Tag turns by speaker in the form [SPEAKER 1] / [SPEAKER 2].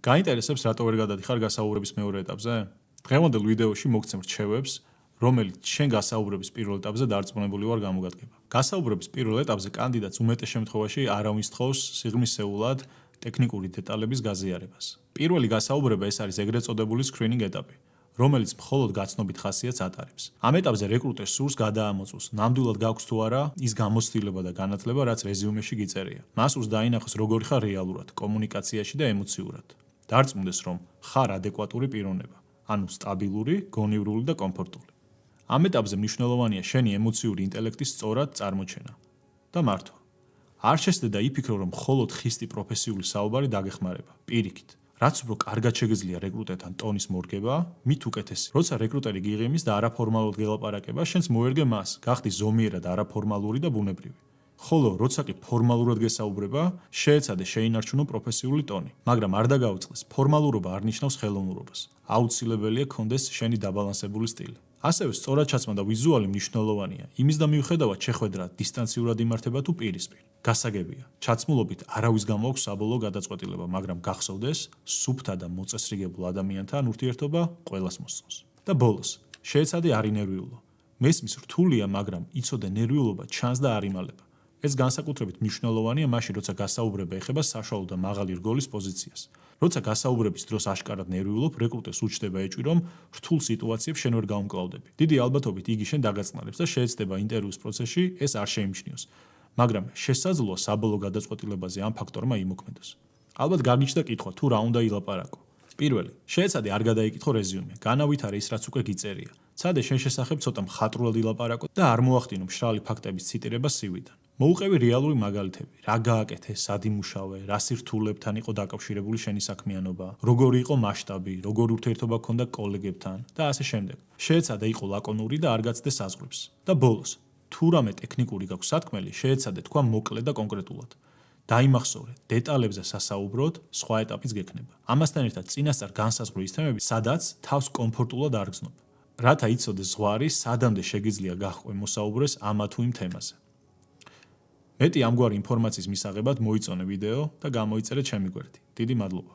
[SPEAKER 1] გაინტერესებს რატო ვერ გადადიხარ გასაუბრების მეორე ეტაპზე? დღევანდელ ვიდეოში მოგცემ რჩევებს, რომელიც შენ გასაუბრების პირველ ეტაპზე დარწმუნებული ვარ გამოგადგება. გასაუბრების პირველ ეტაპზე კანდიდატს უმეტეს შემთხვევაში არავინ სთხოვს სიღრმისეულად ტექნიკური დეტალების გაზიარებას. პირველი გასაუბრება ეს არის ეგრეთ წოდებული screening ეტაპი, რომელიც მხოლოდ გაცნობით ხასიათს ატარებს. ამ ეტაპზე რეკრუტერს სურს გადაამოწმოს, ნამდვილად გაქვს თუ არა ის გამოცდილება და განათლება, რაც რეზიუმეში გიწერია. მას სურს დაინახოს როგორი ხარ რეალურად, კომუნიკაციაში და ემოციურად. დარწმუნდეს, რომ ხარ ადეკვატური პიროვნება, ანუ სტაბილური, გონივრული და კომფორტული. ამ ეტაპზე მნიშვნელოვანია შენი ემოციური ინტელექტის სწორად წარმოჩენა და მართვა. არ შესდე და იფიქრო, რომ მხოლოდ ხისტი პროფესიული საუბარი დაგეხმარება. პირიქით, რაც უფრო კარგად შეგიძლია რეკრუტერთან ტონის მორგება, მით უკეთესი. როცა რეკრუტერი გიღიმის და არაფორმალურად გელაპარაკება, შენს მოერგე მას, გახდი ზომიერად არაფორმალური და ბუნებრივი. ხოლო როცა კი ფორმალურად გესაუბრება, შეეცადე შეინარჩუნო პროფესიული ტონი, მაგრამ არ დაგაუწყდეს, ფორმალურობა არ ნიშნავს ხელოვნურობას. აუცილებელია გქონდეს შენი დაბალანსებული სტილი. ასევე სწორად ჩაცმა და ვიზუალი მნიშვნელოვანია. იმის და მიუხედავად შეხვედრა დისტანციურად იმართება თუ პირისპირ. გასაგებია, ჩაცმულობით არავის გამო აქვს საბოლოო გადაწყვეტილება, მაგრამ გახსოვდეს, სუფთა და მოწესრიგებულ ადამიანთან ურთიერთობა ყველას მოსწონს. და ბოლოს, შეეცადე არ ინერვიულო. მესმის რთულია, მაგრამ იცოდე ნერვიულობა ჩანს და არ იმალება. ეს განსაკუთრებით მნიშვნელოვანია მაშინ, როცა გასაუბრება ეხება საშუალო და მაღალი რგოლის პოზიციას. როცა გასაუბრების დროს აშკარად ნერვიულობ, რეკრუტერს უჩნდება ეჭვი, რომ რთულ სიტუაციებს შენ ვერ გაუმკლავდები. დიდი ალბათობით იგი შენ დაგაწნალებს და შეეცდება ინტერვიუს პროცესში ეს არ შეიმჩნიოს. მაგრამ შესაძლოა საბოლოო გადაწყვეტილებაზე ამ ფაქტორმა იმოქმედოს. ალბათ გაგიჩნდა კითხვა, თუ რა უნდა ილაპარაკო. პირველი, შეეცადე არ გადაიკითხო რეზიუმე, განავითარე ის რაც უკვე გიწერია. ცადე შენ შესახებ ცოტა მხატვრულად ილაპარაკო და არ მოახდინო მშრალი ფაქტების ციტირება CV-დან. მოუყევი რეალური მაგალითები, რა გააკეთე, სად იმუშავე, რა სირთულებთან იყო დაკავშირებული შენი საქმიანობა, როგორი იყო მასშტაბი, როგორი ურთიერთობა ჰქონდა კოლეგებთან და ასე შემდეგ. შეეცადე იყო ლაკონური და არ გაცდე საზღვრებს. და ბოლოს, თუ რამე ტექნიკური გაქვს სათქმელი, შეეცადე თქვა მოკლედ და კონკრეტულად. დაიმახსოვრე, დეტალებზე სასაუბროდ სხვა ეტაპიც გექნება. ამასთან ერთად წინასწარ განსაზღვრო ის თემები, სადაც თავს კომფორტულად არ გრძნობ. რათა იცოდეს ზღვარი, სადამდე შეგიძლია გაჰყვე მოსაუბრეს ამა თუ იმ თემაზე. მეტი ამგვარი ინფორმაციის მისაღებად მოიწონე ვიდეო და გამოიწერე ჩემი გვერდი. დიდი მადლობა.